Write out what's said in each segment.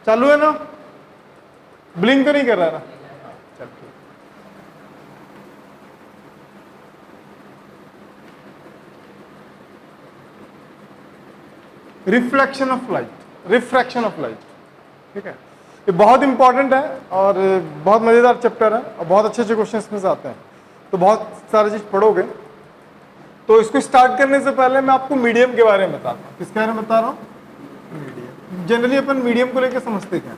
चालू है ना? ब्लिंक तो नहीं कर रहा ना? चल ठीक। Reflection of light, refraction of light, ठीक है। ये बहुत इंपॉर्टेंट है और बहुत मजेदार चैप्टर है और बहुत अच्छे अच्छे क्वेश्चन इसमें से आते हैं, तो बहुत सारी चीज पढ़ोगे। तो इसको स्टार्ट करने से पहले मैं आपको मीडियम के बारे में बताता हूँ। किसके बारे में बता रहा हूँ? मीडियम। जनरली अपन मीडियम को लेकर समझते क्या?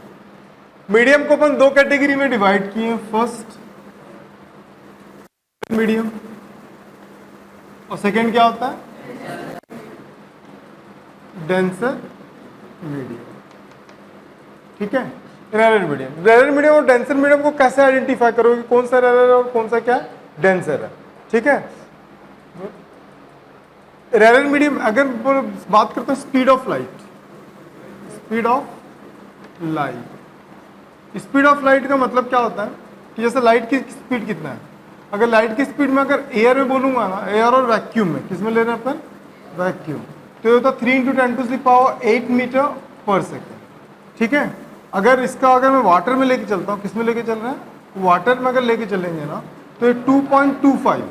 मीडियम को अपन दो कैटेगरी में डिवाइड किए हैं। फर्स्ट मीडियम और सेकेंड क्या होता है? डेंसर मीडियम, ठीक है। रेयर मीडियम, रेयर मीडियम और डेंसर मीडियम को कैसे आइडेंटिफाई करोगे? कौन सा रेयर है और कौन सा क्या डेंसर है, ठीक है। रेयर मीडियम अगर बात करते हैं speed of light, speed of light, speed of light का मतलब क्या होता है कि जैसे लाइट की स्पीड कितना है, अगर लाइट की स्पीड में अगर एयर में बोलूंगा ना, एयर और वैक्यूम में, किस में ले रहे हैं अपन? वैक्यूम, तो ये होता है 3 × 10⁸ मीटर पर सेकेंड, ठीक है। अगर इसका अगर मैं वाटर में लेके चलता हूँ, किस में लेके चल रहे हैं? वाटर में अगर लेके चलेंगे ना तो ये 2.25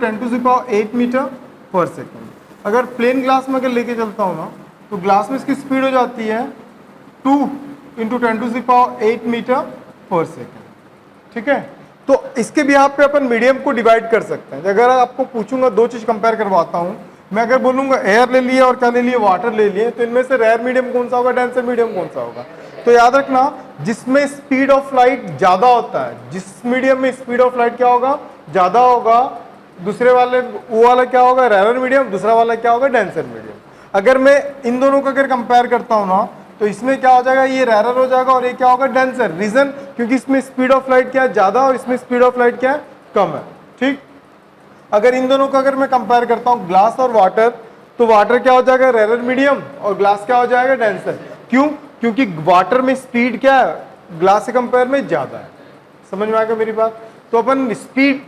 10⁸ मीटर पर सेकेंड। अगर प्लेन ग्लास में अगर लेके चलता हूँ ना तो ग्लास में इसकी स्पीड हो जाती है 2 × 10⁸ मीटर पर सेकेंड, ठीक है। तो इसके भी यहाँ पे अपन मीडियम को डिवाइड कर सकते हैं। अगर आपको पूछूंगा, दो चीज कंपेयर करवाता हूँ, मैं अगर बोलूंगा एयर ले लिए और क्या ले लिए? वाटर ले लिए, तो इनमें से रेयर मीडियम कौन सा होगा, डेंसर मीडियम कौन सा होगा? तो याद रखना, जिसमें स्पीड ऑफ लाइट ज्यादा होता है, जिस मीडियम में स्पीड ऑफ लाइट क्या होगा? ज्यादा होगा, दूसरे वाले वो वाला क्या होगा? रेयर मीडियम, दूसरा वाला क्या होगा? Denser medium. अगर मैं इन दोनों को अगर कंपेयर करता हूँ ना तो इसमें क्या हो जाएगा? ये रेयर हो जाएगा और ये क्या होगा? डेंसर। रीजन, क्योंकि इसमें स्पीड ऑफ लाइट क्या है? ज्यादा, और इसमें स्पीड ऑफ लाइट क्या है? कम है, ठीक। अगर इन दोनों को अगर मैं कंपेयर करता हूं ग्लास और वाटर, तो वाटर क्या हो जाएगा? रेयर मीडियम, और ग्लास क्या हो जाएगा? डेंसर। क्यों? क्योंकि वाटर में स्पीड क्या है? ग्लास से कंपेयर में ज्यादा है। समझ में आ गया मेरी बात? तो अपन स्पीड,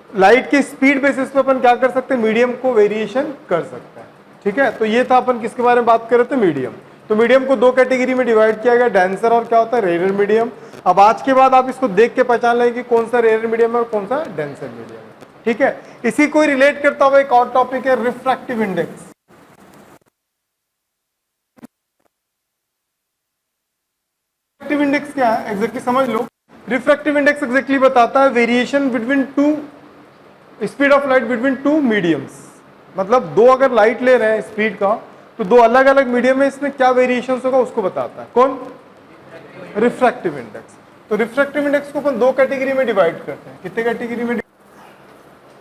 लाइट के स्पीड बेसिस पे अपन क्या कर सकते हैं? मीडियम को वेरिएशन कर सकते हैं, ठीक है। तो ये था अपन किसके बारे में बात कर रहे थे? मीडियम। तो मीडियम को दो कैटेगरी में डिवाइड किया गया, डेंसर और क्या होता है? Rare medium. अब आज के बाद आप इसको देख के पहचान लेंगे कि कौन सा रेयर मीडियम है और कौन सा डेंसर मीडियम है, ठीक है। इसी को रिलेट करता हुआ एक और टॉपिक है रिफ्रैक्टिव इंडेक्स। रिफ्रैक्टिव इंडेक्स क्या है एग्जैक्टली समझ लो। रिफ्रैक्टिव इंडेक्स एग्जैक्टली बताता है variation between two, speed of light between two mediums. मतलब दो अगर लाइट ले रहे हैं स्पीड का, तो दो अलग अलग मीडियम में इसमें क्या वेरिएशन होगा उसको बताता है। कौन? Refractive index. तो रिफ्रैक्टिव इंडेक्स को अपन दो कैटेगरी में डिवाइड करते हैं। कितने कैटेगरी में?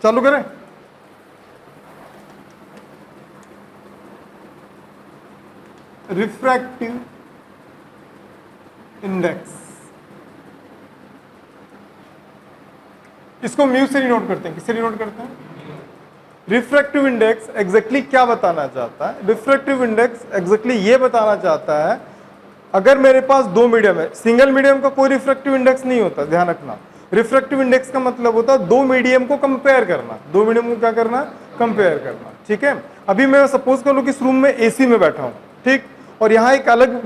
चालू करें। रिफ्रैक्टिव इंडेक्स, इसको म्यू से डिनोट करते हैं। किससे डिनोट करते हैं? रिफ्रैक्टिव इंडेक्स एग्जैक्टली क्या बताना चाहता है? रिफ्रैक्टिव इंडेक्स एग्जैक्टली ये बताना चाहता है, अगर मेरे पास दो मीडियम है, सिंगल मीडियम का कोई रिफ्रैक्टिव इंडेक्स नहीं होता, ध्यान रखना। रिफ्रैक्टिव इंडेक्स का मतलब होता है दो मीडियम को कंपेयर करना। दो मीडियम को क्या करना? कंपेयर करना, ठीक है। अभी मैं सपोज कर लूं कि इस रूम में एसी में बैठा हूं, ठीक, और यहाँ एक अलग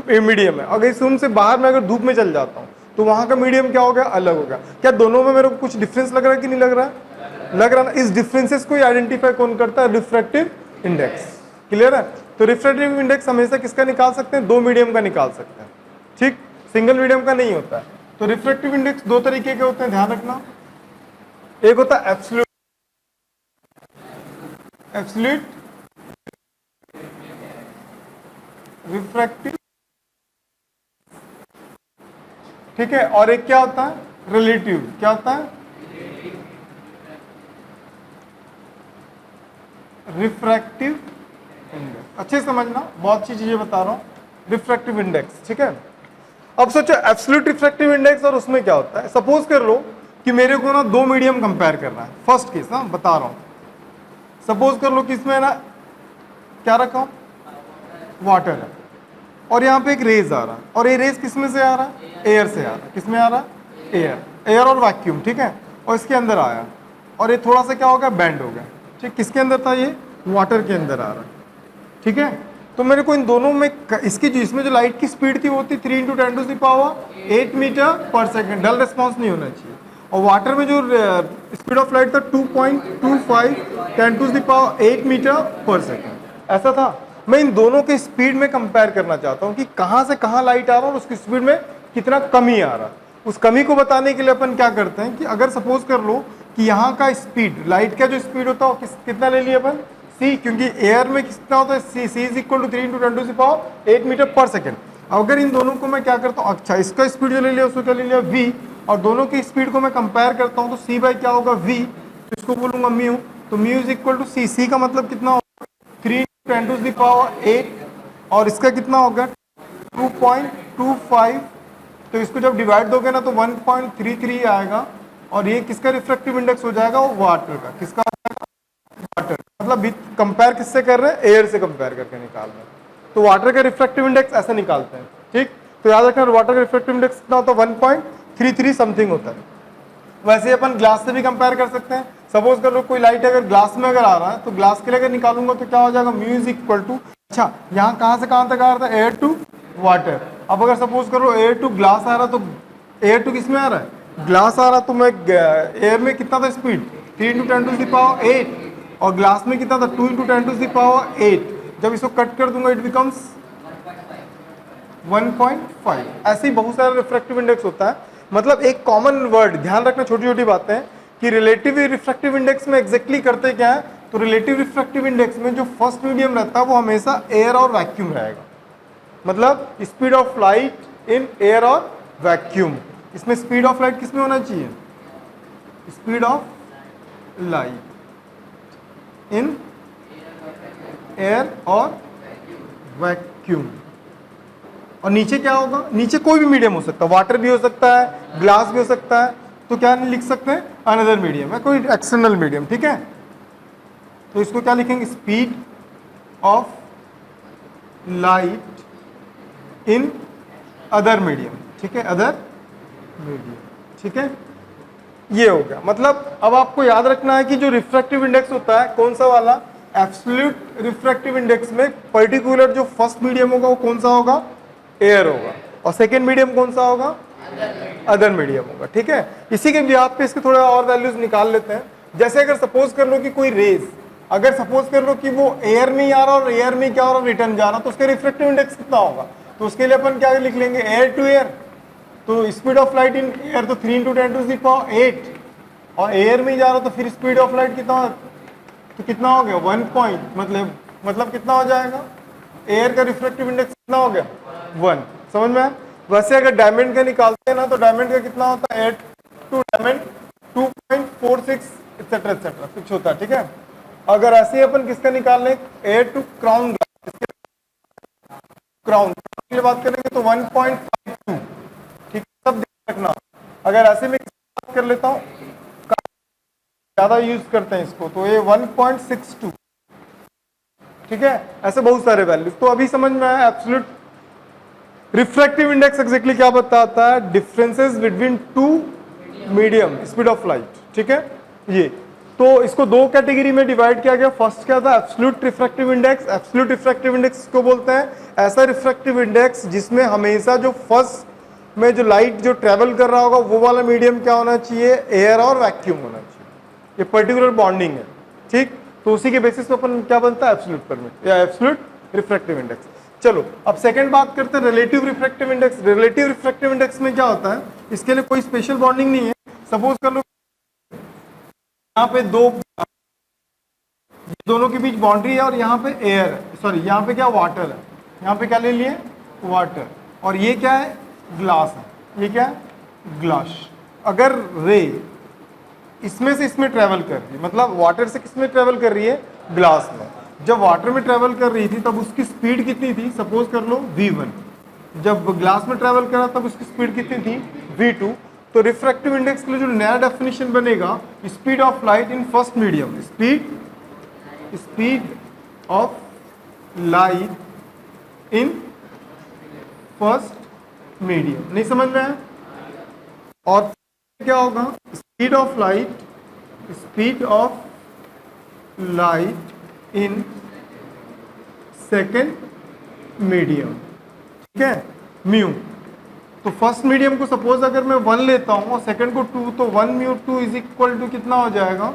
मीडियम है। अगर इस रूम से बाहर मैं अगर धूप में चल जाता हूँ तो वहां का मीडियम क्या हो गया? अलग हो गया। क्या दोनों में मेरे को कुछ डिफरेंस लग रहा है कि नहीं लग रहा है? लग रहा है ना। इस डिफरेंसेस को आइडेंटिफाई कौन करता है? Refractive index. क्लियर है? तो रिफ्रैक्टिव इंडेक्स हमेशा किसका निकाल सकते हैं? दो मीडियम का निकाल सकते हैं, ठीक, सिंगल मीडियम का नहीं होता है। तो रिफ्रैक्टिव इंडेक्स दो तरीके के होते हैं, ध्यान रखना। एक होता है एब्सोल्यूट, एब्सोल्यूट रिफ्रैक्टिव, ठीक है, और एक क्या होता है? रिलेटिव। क्या होता है? Refractive index. अच्छे समझना, बहुत अच्छी चीजें बता रहा हूं। रिफ्रैक्टिव इंडेक्स, ठीक है। अब सोचो एब्सोल्यूट रिफ्रैक्टिव इंडेक्स और उसमें क्या होता है। सपोज कर लो कि मेरे को ना दो मीडियम कंपेयर करना है। फर्स्ट केस ना बता रहा हूं, सपोज कर लो कि इसमें ना क्या रखा हूं? वाटर है, और यहाँ पे एक रेज आ रहा है, और ये रेज किस में से आ रहा है? एयर से आ रहा है। किस में आ रहा है? एयर, एयर और वैक्यूम, ठीक है। और इसके अंदर आया, और ये थोड़ा सा क्या हो गया? बैंड हो गया, ठीक। किसके अंदर था? ये वाटर के अंदर आ रहा है, ठीक है। तो मेरे को इन दोनों में इसकी जो इसमें जो लाइट की स्पीड थी वो थी 3 × 10⁸ मीटर पर सेकेंड, डल रिस्पॉन्स नहीं होना चाहिए। और वाटर में जो स्पीड ऑफ लाइट था 2.25 10⁸ मीटर पर सेकेंड, ऐसा था। मैं इन दोनों के स्पीड में कंपेयर करना चाहता हूँ कि कहाँ से कहाँ लाइट आ रहा है और उसकी स्पीड में कितना कमी आ रहा है। उस कमी को बताने के लिए अपन क्या करते हैं कि अगर सपोज कर लो कि यहाँ का स्पीड, लाइट का जो स्पीड होता है वो कितना ले लिया अपन, c, क्योंकि एयर में कितना होता है c is equal to 3 × 10⁸ metre per second. अगर इन दोनों को मैं क्या करता हूँ, अच्छा इसका स्पीड जो ले लिया उसको क्या ले लिया v, और दोनों की स्पीड को मैं कंपेयर करता हूँ तो c बाई क्या होगा v, तो इसको बोलूंगा म्यू, तो mu is equal to c का मतलब कितना होगा 3 × 10⁸, और इसका कितना होगा 2.25, तो इसको जब डिवाइड दोगे ना तो 1.33 आएगा, और ये किसका रिफ्रैक्टिव इंडेक्स हो जाएगा, वो वाटर का। किसका वाटर, मतलब कंपेयर किससे कर रहे हैं, एयर से कंपेयर करके निकाल रहे हैं। तो वाटर का रिफ्रैक्टिव इंडेक्स ऐसा निकालते हैं, ठीक। तो याद रखना वाटर का रिफ्रैक्टिव इंडेक्स कितना होता है 1.33 समथिंग होता है। वैसे अपन ग्लास से भी कंपेयर कर सकते हैं। सपोज कर लो कोई लाइट अगर ग्लास में अगर आ रहा है तो ग्लास के लिए अगर निकालूंगा तो क्या हो जाएगा, म्यू इज इक्वल टू, अच्छा यहाँ कहाँ से कहाँ तक आ रहा था, एयर टू वाटर। अब अगर सपोज करो एयर टू ग्लास आ रहा तो एयर टू किस में आ रहा है, ग्लास आ रहा, तो मैं एयर में कितना था स्पीड 3 × 10⁸, और ग्लास में कितना था 2 × 10⁸। जब इसको कट कर दूंगा इट बिकम्स 1.5। ऐसे ही बहुत सारे रिफ्रैक्टिव इंडेक्स होता है। मतलब एक कॉमन वर्ड ध्यान रखना, छोटी छोटी बातें, कि रिलेटिव रिफ्रैक्टिव इंडेक्स में एग्जैक्टली करते क्या है, तो रिलेटिव रिफ्रैक्टिव इंडेक्स में जो फर्स्ट मीडियम रहता है वो हमेशा एयर और वैक्यूम रहेगा। मतलब speed of light in air और वैक्यूम, इसमें स्पीड ऑफ लाइट किसमें होना चाहिए, speed of light in air और वैक्यूम। और नीचे क्या होगा, नीचे कोई भी मीडियम हो सकता है, वाटर भी हो सकता है, ग्लास भी हो सकता है, तो क्या नहीं लिख सकते हैं, अनदर मीडियम है, कोई एक्सटर्नल मीडियम, ठीक है। तो इसको क्या लिखेंगे, speed of light in other medium, ठीक है, अदर मीडियम, ठीक है। ये हो गया। मतलब अब आपको याद रखना है कि जो रिफ्रैक्टिव इंडेक्स होता है कौन सा वाला, एब्सोल्यूट रिफ्रैक्टिव इंडेक्स में पर्टिकुलर जो फर्स्ट मीडियम होगा वो कौन सा होगा, एयर होगा, और सेकेंड मीडियम कौन सा होगा, अदर मीडियम होगा, ठीक है। इसी के बिहाफ पे इसके थोड़ा और वैल्यूज निकाल लेते हैं। जैसे अगर सपोज कर लो कि कोई रेज, अगर सपोज कर लो कि वो एयर में ही आ रहा और एयर में क्या हो रहा, रिटर्न जा रहा, तो उसका रिफ्रैक्टिव इंडेक्स कितना होगा, तो उसके लिए अपन क्या लिख लेंगे, एयर टू एयर, तो speed of light in air तो 3 × 10⁸, और एयर में ही जा रहा तो फिर स्पीड ऑफ लाइट कितना, तो कितना हो गया 1 पॉइंट, मतलब कितना हो जाएगा, एयर का रिफ्रैक्टिव इंडेक्स कितना हो गया 1, समझ में। वैसे अगर डायमंड का निकालते हैं ना तो डायमंड का कितना होता है, air to diamond 2.46 etcetera etcetera कुछ होता है, ठीक है। अगर ऐसे ही अपन किसका निकाल लें, air to crown glass, crown की बात करेंगे तो 1.52, ठीक है, सब ध्यान रखना। अगर ऐसे में बात कर लेता हूँ, ज्यादा यूज करते हैं इसको, तो ये 1.62, ठीक है। ऐसे बहुत सारे वैल्यूज, तो अभी समझ में आया एब्सोल्यूट रिफ्रैक्टिव इंडेक्स एग्जैक्टली क्या बताता है, differences between two medium speed of light, ठीक है। ये तो इसको दो कैटेगरी में डिवाइड किया गया। फर्स्ट क्या था, absolute refractive index. Absolute refractive index को बोलते हैं ऐसा रिफ्रैक्टिव इंडेक्स जिसमें हमेशा जो फर्स्ट में जो लाइट जो ट्रेवल कर रहा होगा वो वाला मीडियम क्या होना चाहिए, एयर और वैक्यूम होना चाहिए। ये पर्टिकुलर बॉन्डिंग है, ठीक। तो उसी के बेसिस पे अपन क्या बनता है, एब्सोल्यूट परमिट या एब्सोल्यूट रिफ्रैक्टिव इंडेक्स। चलो अब सेकंड बात करते हैं relative refractive index. Relative refractive index में क्या होता है, इसके लिए कोई स्पेशल बॉन्डिंग नहीं है। सपोज कर लो यहाँ पे दोनों के बीच बाउंड्री है और यहाँ पे एयर है, सॉरी यहाँ पे क्या वाटर है, यहाँ पे क्या ले लिए वाटर, और ये क्या है ग्लास है, ये क्या है ग्लास। अगर रे इसमें से इसमें ट्रेवल कर रही है, मतलब वाटर से किसमें ट्रेवल कर रही है, ग्लास में। जब वाटर में ट्रेवल कर रही थी तब उसकी स्पीड कितनी थी, सपोज कर लो v1। जब ग्लास में ट्रेवल करा तब उसकी स्पीड कितनी थी v2। तो रिफ्रैक्टिव इंडेक्स के लिए जो नया डेफिनेशन बनेगा, speed of light in first medium, speed of light in first medium. नहीं समझ में आया। और क्या होगा, speed of light in second medium, ठीक है, म्यू। तो फर्स्ट मीडियम को सपोज अगर मैं 1 लेता हूँ और सेकंड को 2, तो 1 म्यू 2 इज इक्वल टू कितना हो जाएगा,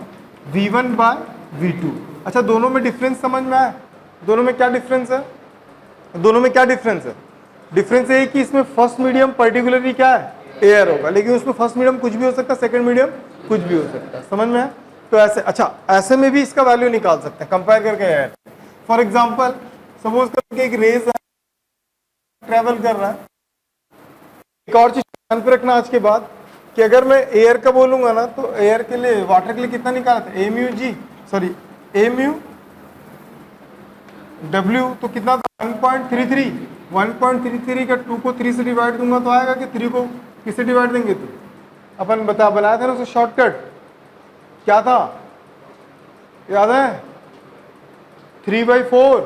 V1 बाय V2। अच्छा, दोनों में डिफरेंस समझ में आया? दोनों में क्या डिफरेंस है? दोनों में क्या डिफरेंस है? डिफरेंस ये है कि इसमें फर्स्ट मीडियम पर्टिकुलरली क्या है, एयर होगा, लेकिन उसमें फर्स्ट मीडियम कुछ भी हो सकता है, सेकंड मीडियम कुछ भी हो सकता है। समझ में आया? तो ऐसे, अच्छा ऐसे में भी इसका वैल्यू निकाल सकते हैं कंपेयर करके एयर। फॉर एग्जाम्पल सपोज करके एक रेज ट्रेवल कर रहा है। एक और चीज ध्यान पे रखना आज के बाद कि अगर मैं एयर का बोलूंगा ना, तो एयर के लिए, वाटर के लिए कितना निकाला था, ए म्यू जी, सॉरी ए म्यू डब्ल्यू, तो कितना था 1.33। 1.33 का 2 को 3 से डिवाइड दूंगा तो आएगा कि 3 को किससे डिवाइड देंगे, तो अपन बनाया था ना उसे शॉर्टकट, क्या था याद है, 3/4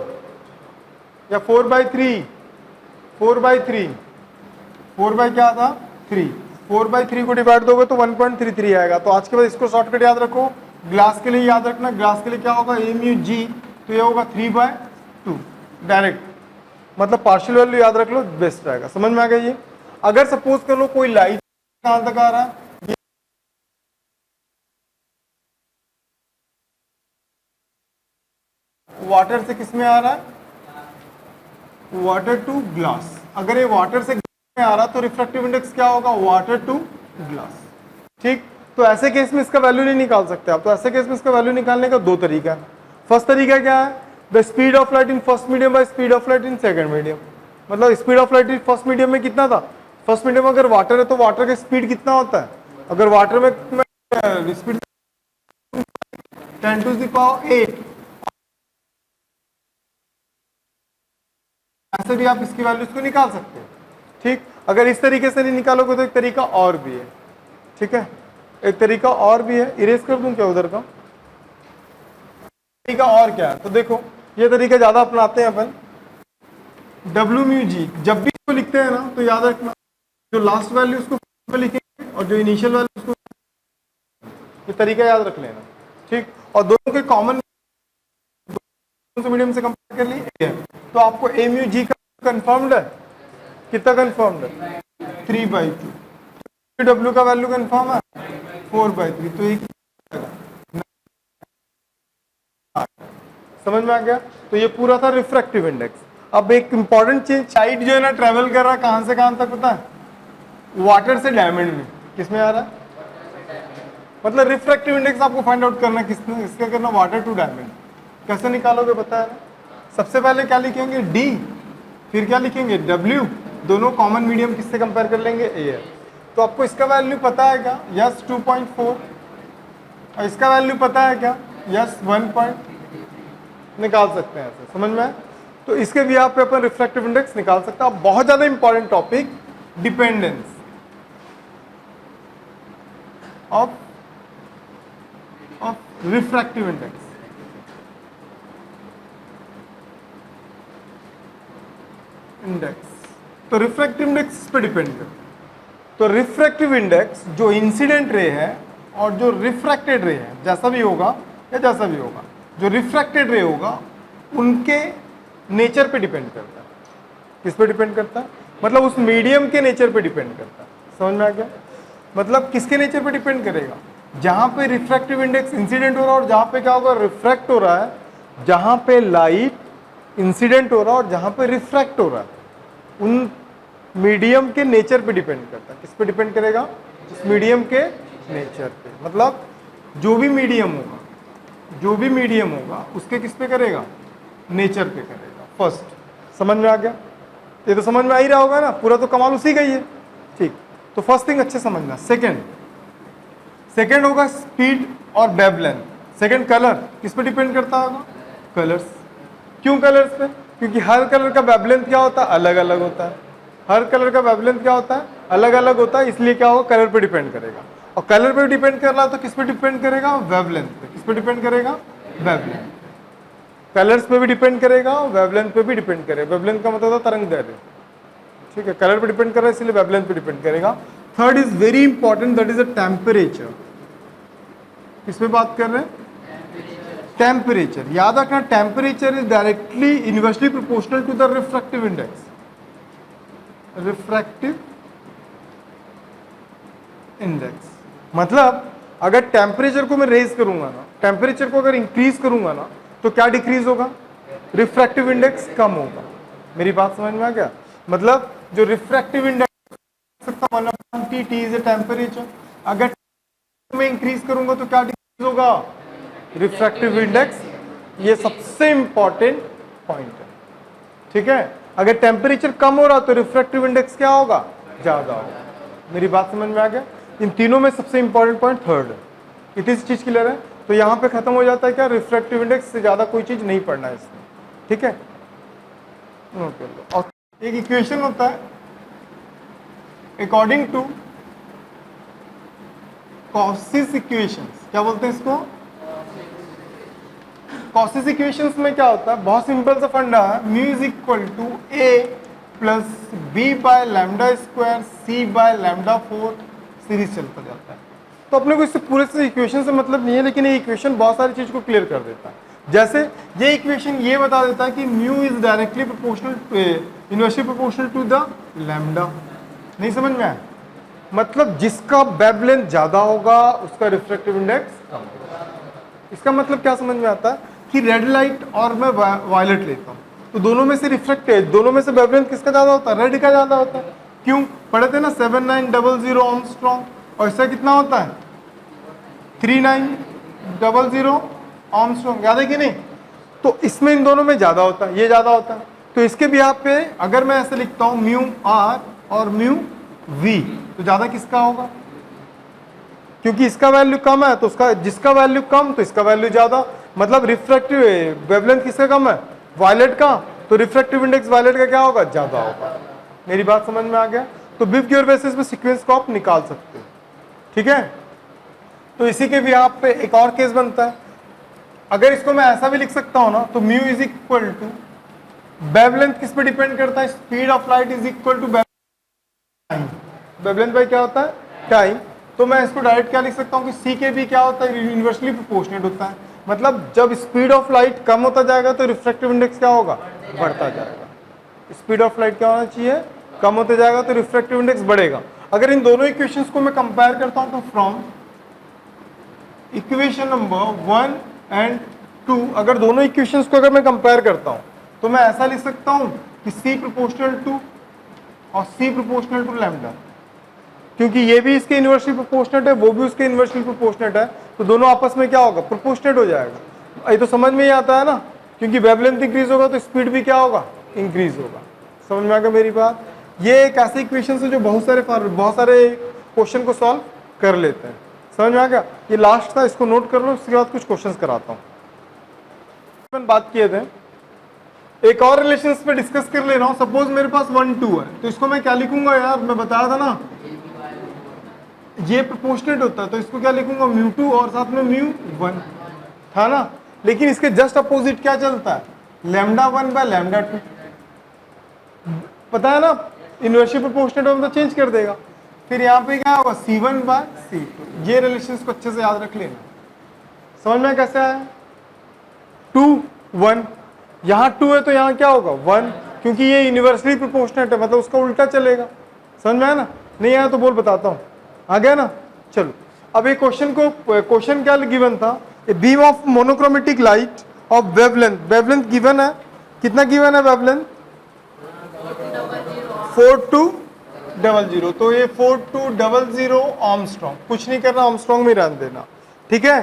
या 4/3, 4/3, 4 बाई क्या था 3, 4/3 को डिवाइड दोगे तो 1.33 आएगा। तो आज के बाद इसको शॉर्टकट याद रखो। ग्लास के लिए याद रखना, ग्लास के लिए क्या होगा, ए म्यू जी, तो ये होगा 3/2 डायरेक्ट, मतलब पार्शियल वैल्यू याद रख लो, बेस्ट रहेगा। समझ में आ गया ये? अगर सपोज कर लो कोई लाइट कहां तक आ रहा है, वाटर से किस में आ रहा है, वाटर टू ग्लास। अगर ये वाटर से में आ रहा तो रिफ्रैक्टिव इंडेक्स क्या होगा, वाटर टू ग्लास। ठीक, तो ऐसे केस में इसका वैल्यू नहीं निकाल सकते आप। तो ऐसे केस में इसका वैल्यू निकालने का 2 तरीका है। फर्स्ट तरीका क्या है, the speed of light in first medium by speed of light in second medium. मतलब speed of light in first medium में कितना था, फर्स्ट मीडियम में अगर वाटर है तो वाटर का स्पीड कितना होता है, अगर वाटर में स्पीड 10⁸, ऐसे भी आप इसकी वैल्यूज को निकाल सकते हैं। ठीक, अगर इस तरीके से नहीं निकालोगे तो एक तरीका और भी है। ठीक है, एक तरीका और भी है, इरेज कर दूं क्या उधर का, तरीका और क्या है, तो देखो ये तरीका ज्यादा अपनाते हैं अपन, डब्ल्यू म्यू जी। जब भी इसको लिखते हैं ना तो याद रखना, जो लास्ट वैल्यू उसको पे लिखेंगे और जो इनिशियल वैल्यू उसको, ये तरीका याद रख लेना। ठीक, और दोनों के कॉमन मीडियम से कंपेयर कर लिए, तो आपको ए म्यू जी का कंफर्म्ड है, कितना कंफर्म्ड है, 3/2। डब्ल्यू का वैल्यू कंफर्म है 4/3, तो एक समझ में आ गया। तो ये पूरा था रिफ्रैक्टिव इंडेक्स। अब एक इंपॉर्टेंट चीज, लाइट जो है ना ट्रेवल कर रहा है कहां से कहां तक पता है, वाटर से डायमंड में, किसमें आ रहा है, मतलब रिफ्रैक्टिव इंडेक्स आपको फाइंड आउट करना किसने, इसका करना वाटर टू डायमंड। कैसे निकालोगे पता है ना, सबसे पहले क्या लिखेंगे डी, फिर क्या लिखेंगे डब्ल्यू, दोनों कॉमन मीडियम किससे कंपेयर कर लेंगे, एयर। तो आपको इसका वैल्यू पता है क्या, यस 2.4, और इसका वैल्यू पता है क्या, यस 1 निकाल सकते हैं ऐसे, समझ में आए? तो इसके भी आप पे अपन रिफ्रैक्टिव इंडेक्स निकाल सकते हैं। बहुत ज्यादा important topic, dependence of refractive index. तो रिफ्रैक्टिव इंडेक्स पे डिपेंड करता है। तो रिफ्रैक्टिव इंडेक्स जो इंसिडेंट रे है और जो रिफ्रैक्टेड रे है, जैसा भी होगा या जैसा भी होगा, जो रिफ्रैक्टेड रे होगा उनके नेचर पे डिपेंड करता है। किस पे डिपेंड करता है, मतलब उस मीडियम के नेचर पे डिपेंड करता है। समझ में आ गया? मतलब किसके नेचर पे डिपेंड करेगा, जहां पे रिफ्रैक्टिव इंडेक्स इंसिडेंट हो रहा है और जहां पे क्या होगा, रिफ्रैक्ट हो रहा है, जहां पे लाइट इंसिडेंट हो रहा है और जहां पे रिफ्रैक्ट हो रहा है, उन मीडियम के नेचर पे डिपेंड करता है। किस पे डिपेंड करेगा, उस मीडियम के नेचर पे। मतलब जो भी मीडियम होगा, जो भी मीडियम होगा उसके किस पे करेगा, नेचर पे करेगा। फर्स्ट समझ में आ गया, ये तो समझ में आ ही रहा होगा ना, पूरा तो कमाल उसी का ही है। ठीक, तो फर्स्ट थिंग अच्छे समझना। सेकंड होगा स्पीड और वेवलेंथ। सेकंड कलर, किस पे डिपेंड करता होगा, कलर्स। क्यों कलर्स पे, क्योंकि हर कलर का वेवलेंथ क्या होता है, अलग अलग होता है। हर कलर का वेवलेंथ क्या होता है, अलग अलग होता है, इसलिए क्या होगा, कलर पे डिपेंड करेगा। और कलर पे डिपेंड कर रहा है तो किस पे डिपेंड करेगा, वेवलेंथ पे। किस पे डिपेंड करेगा, वेवलेंथ। कलर्स पे भी डिपेंड करेगा, वेवलेंथ पे भी डिपेंड करेगा। वेवलेंथ का मतलब होता है तरंग दैर्ध्य। ठीक है, कलर पे डिपेंड कर रहा है इसलिए वेवलेंथ पे डिपेंड करेगा। Third is very important, that is a temperature. किस पे बात कर रहे हैं, टेम्परेचर, याद रखना temperature is directly inversely proportional to the refractive index, refractive index. मतलब अगर टेम्परेचर को मैं रेज करूंगा ना, टेम्परेचर को अगर इंक्रीज करूंगा ना, तो क्या डिक्रीज होगा? रिफ्रैक्टिव इंडेक्स कम होगा। मेरी बात समझ में आ गया? मतलब जो refractive index T is a temperature, अगर मैं इंक्रीज करूंगा तो क्या डिक्रीज होगा? Refractive index. ये सबसे इंपॉर्टेंट पॉइंट है, ठीक है। अगर टेम्परेचर कम हो रहा तो रिफ्रैक्टिव इंडेक्स क्या होगा? ज्यादा होगा। मेरी बात समझ में आ गया? इन तीनों में सबसे इंपॉर्टेंट पॉइंट थर्ड है। इतनी चीज क्लियर है? तो यहां पे खत्म हो जाता है क्या? रिफ्रैक्टिव इंडेक्स से ज्यादा कोई चीज नहीं पढ़ना है इसमें, ठीक है। और एक इक्वेशन होता है अकॉर्डिंग टू कॉसिस इक्वेशंस, क्या बोलते हैं इसको? कॉसिस इक्वेशंस में क्या होता है? बहुत सिंपल सा फंडा है, mu is equal to A plus B by lambda square C by lambda 4 series चलता जाता है। तो अपने को इससे पूरे से इक्वेशन से मतलब नहीं है, लेकिन ये इक्वेशन बहुत सारी चीज को क्लियर कर देता है। जैसे ये इक्वेशन ये बता देता है कि mu is directly proportional inversely proportional to the lambda. नहीं समझ में आया? मतलब जिसका वेवलेंथ ज्यादा होगा उसका रिफ्रैक्टिव इंडेक्स कम होगा। इसका मतलब क्या समझ में आता है कि रेड लाइट और मैं वायलेट लेता हूँ, तो दोनों में से रिफ्रैक्टेड, दोनों में से वेवलेंथ किसका ज्यादा होता है? रेड का ज्यादा होता है। क्यों? पढ़े थे ना 7900 आर्मस्ट्रॉन्ग, और इसका कितना होता है? 3900 आर्मस्ट्रॉन्ग, याद है कि नहीं? तो इसमें इन दोनों में ज्यादा होता है, ये ज्यादा होता है। तो इसके भी यहाँ पे अगर मैं ऐसे लिखता हूं म्यू आर और म्यू वी, तो ज्यादा किसका होगा? क्योंकि इसका वैल्यू कम है तो उसका, जिसका वैल्यू कम तो इसका वैल्यू ज्यादा। मतलब रिफ्रैक्टिव वेवलेंथ किसका कम है? वायलेट का, तो रिफ्रैक्टिव इंडेक्स वायलेट का क्या होगा? ज्यादा होगा। मेरी बात समझ में आ गया? तो बिफ गियर बेसिस पे सीक्वेंस को आप निकाल सकते हो, ठीक है। तो इसी के भी आप पे एक और केस बनता है। अगर इसको मैं ऐसा भी लिख सकता हूं ना, तो mu is equal to wavelength किस पे डिपेंड करता है? Speed of light is equal to time. Wavelength by क्या होता है? टाइम। तो मैं इसको डायरेक्ट क्या लिख सकता हूं कि सी के भी क्या होता है? यूनिवर्सली प्रोपोर्शनेट होता है। मतलब जब स्पीड ऑफ लाइट कम होता जाएगा तो रिफ्रैक्टिव इंडेक्स क्या होगा? बढ़ता जाएगा। स्पीड ऑफ लाइट क्या होना चाहिए? कम होते जाएगा तो रिफ्रैक्टिव इंडेक्स बढ़ेगा। अगर इन दोनों इक्वेशंस को मैं कंपेयर करता हूं तो फ्रॉम इक्वेशन नंबर 1 एंड 2, अगर दोनों इक्वेशंस को अगर मैं कंपेयर करता हूं तो मैं ऐसा लिख सकता हूं कि C प्रोपोर्शनल टू और C प्रोपोर्शनल टू लैम्डा, क्योंकि ये भी इसके इनवर्सली प्रोपोर्शनेट है, वो भी उसके इनवर्सली प्रोपोर्शनेट है, तो दोनों आपस में क्या होगा? प्रोपोर्शनेट हो जाएगा। ये तो समझ में ही आता है ना, क्योंकि वेवलेंथ इंक्रीज होगा तो स्पीड भी क्या होगा? इंक्रीज होगा। समझ में आ गया मेरी बात? ये एक ऐसे इक्वेशन है जो बहुत सारे क्वेश्चन को सॉल्व कर लेते हैं। समझ में आ गया? ये लास्ट था, इसको नोट कर लो, उसके बाद कुछ क्वेश्चंस कराता हूँ। बात किए थे, एक और रिलेशंस पे डिस्कस कर ले रहा हूँ। सपोज मेरे पास 1 2 है, तो इसको मैं क्या लिखूंगा यार? मैं बताया था ना, ये प्रोपोर्शनेट होता है, तो इसको क्या लिखूंगा? म्यू 2 और साथ में म्यू 1 था ना। लेकिन इसके जस्ट अपोजिट क्या चलता है? Lambda 1 by lambda 2। पता है ना, इनवर्सली प्रोपोर्शनेट होगा तो चेंज कर देगा। फिर यहाँ पे क्या होगा? C1 bye C2। ये रिलेशंस को अच्छे से याद रख लेना। समझ में कैसे आया? 2 1, यहाँ 2 है तो यहाँ क्या होगा? 1, क्योंकि ये यूनिवर्सली प्रोपोर्शनेट है, मतलब उसका उल्टा चलेगा। समझ में आया ना? नहीं आया तो बोल, बताता हूँ। आ गया ना? चलो, अब ये क्वेश्चन क्या गिवन था? A beam of monochromatic light of wavelength given है। कितना गिवन है वेवलेंथ? 4200। तो ये 4200 आर्मस्ट्रॉन्ग, कुछ नहीं करना, आर्मस्ट्रॉन्ग में रहने देना, ठीक है।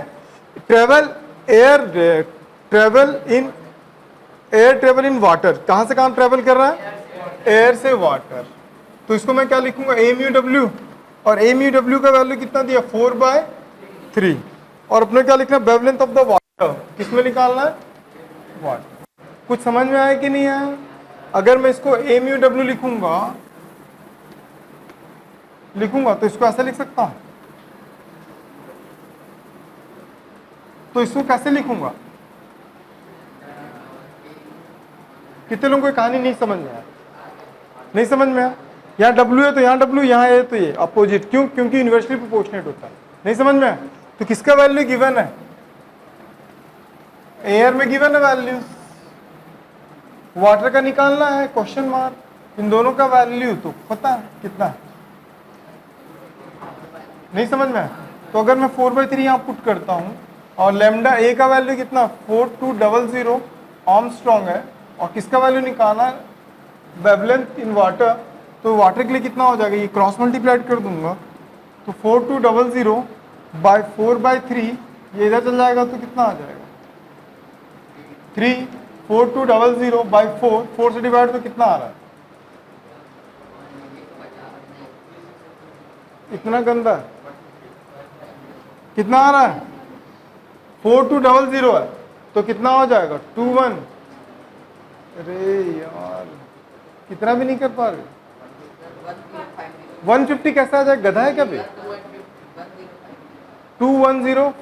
एयर ट्रेवल इन वाटर, कहां से कहां ट्रेवल कर रहा है? एयर से वाटर। तो इसको मैं क्या लिखूंगा? AMUW, और AMUW का वैल्यू कितना दिया? 4/3। और अपने क्या लिखना? वेवलेंथ ऑफ द वाटर, किसमें निकालना है? वाटर। कुछ समझ में आया कि नहीं आया? अगर मैं इसको AMUW लिखूंगा तो इसको ऐसे लिख सकता हूं। तो इसको कैसे लिखूंगा? कितने लोगों को कहानी नहीं समझ में आया? नहीं समझ में आया? यहाँ W है तो यहाँ W, यहाँ A तो ये अपोजिट। क्यों? क्योंकि इनवर्सली प्रोपोर्शनेट होता है। नहीं समझ में आया? तो किसका वैल्यू गिवन है? एयर में गिवन है वैल्यूज, वाटर का निकालना है क्वेश्चन मार्क, इन दोनों का वैल्यू तो पता है कितना है, नहीं समझ में? तो अगर मैं 4/3 यहाँ पुट करता हूँ और लेमडा ए का वैल्यू कितना 4200 आर्मस्ट्रॉन्ग है और किसका वैल्यू निकालना वेवलेंथ इन वाटर, तो वाटर के लिए कितना हो जाएगा, ये क्रॉस मल्टीप्लाइड कर दूंगा तो 4200 बाय 4/3 ये इधर चल जाएगा तो कितना आ जाएगा 3, 4200 बाय 4 से डिवाइड तो कितना आ रहा है, इतना गंदा है, कितना आ रहा है 4200 है तो कितना हो जाएगा 21, अरे यार कितना भी नहीं कर पा रहे, 150 कैसा आ जाए, गधा है क्या भाई, 2105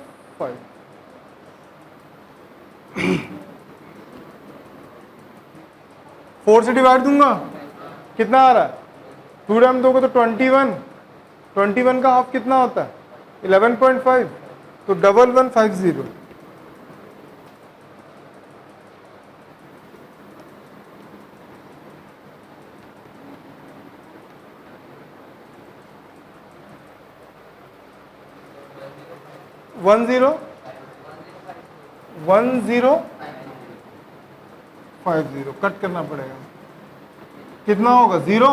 4 से डिवाइड दूंगा कितना आ रहा है, 2 टाइम दोगे तो 21 का हाफ कितना होता है 11.5 तो 1150 1050 कट करना पड़ेगा, कितना होगा 0,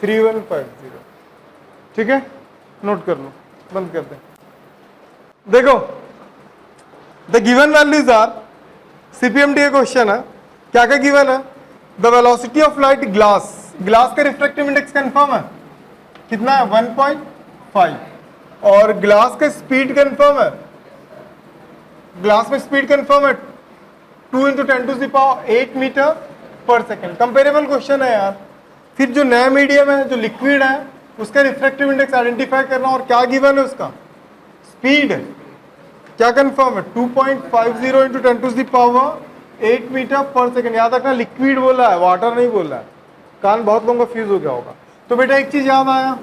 थ्री 150, ठीक है, नोट कर लो, बंद कर दे। देखो the given values are, CPMT का क्वेश्चन है, क्या क्या गिवन है, the velocity of light glass, glass का रिफ्रैक्टिव इंडेक्स कंफर्म है कितना है 1.5 और ग्लास का स्पीड कंफर्म है, ग्लास में स्पीड कंफर्म है 2 × 10⁸ metre per second, comparable question है यार। फिर जो नया मीडियम है जो लिक्विड है उसका रिफ्रैक्टिव इंडेक्स आइडेंटिफाई करना और क्या गिवन है उसका स्पीड क्या कंफर्म है 2.50 × 10⁸ मीटर पर सेकेंड, याद रखना लिक्विड बोला है वाटर नहीं बोला है, कान बहुत लोगों का फ्यूज हो गया होगा। तो बेटा एक चीज याद आया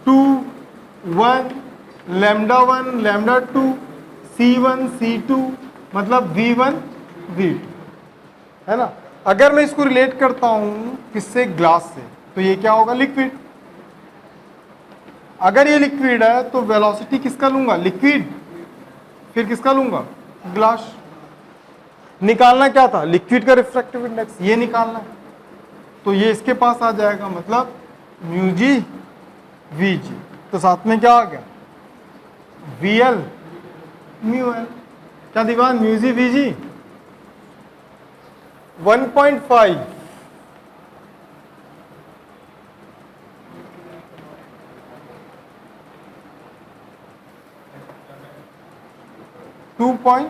2 1 λ1 λ2 C1 C2 मतलब V1 V2 है ना। अगर मैं इसको रिलेट करता हूं किससे ग्लास से तो ये क्या होगा लिक्विड, अगर ये लिक्विड है तो वेलोसिटी किसका लूंगा लिक्विड, फिर किसका लूंगा ग्लास। निकालना क्या था लिक्विड का रिफ्रैक्टिव इंडेक्स, ये निकालना है तो ये इसके पास आ जाएगा मतलब म्यू जी वी जी, तो साथ में क्या आ गया वी एल म्यू एल, क्या दीवान म्यू जी वी जी 1.5 2.50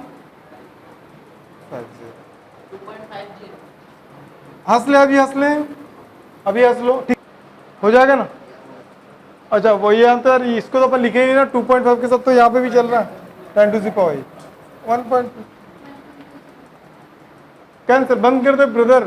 हंस ले अभी हंस ले अभी हंस लो ठीक हो जाएगा ना। अच्छा वही आंसर, इसको तो अपन लिखे नहीं ना 2.5 के साथ, तो यहाँ पे भी चल रहा है 10⁸ 1.2 कैंसर बंद कर दे ब्रदर।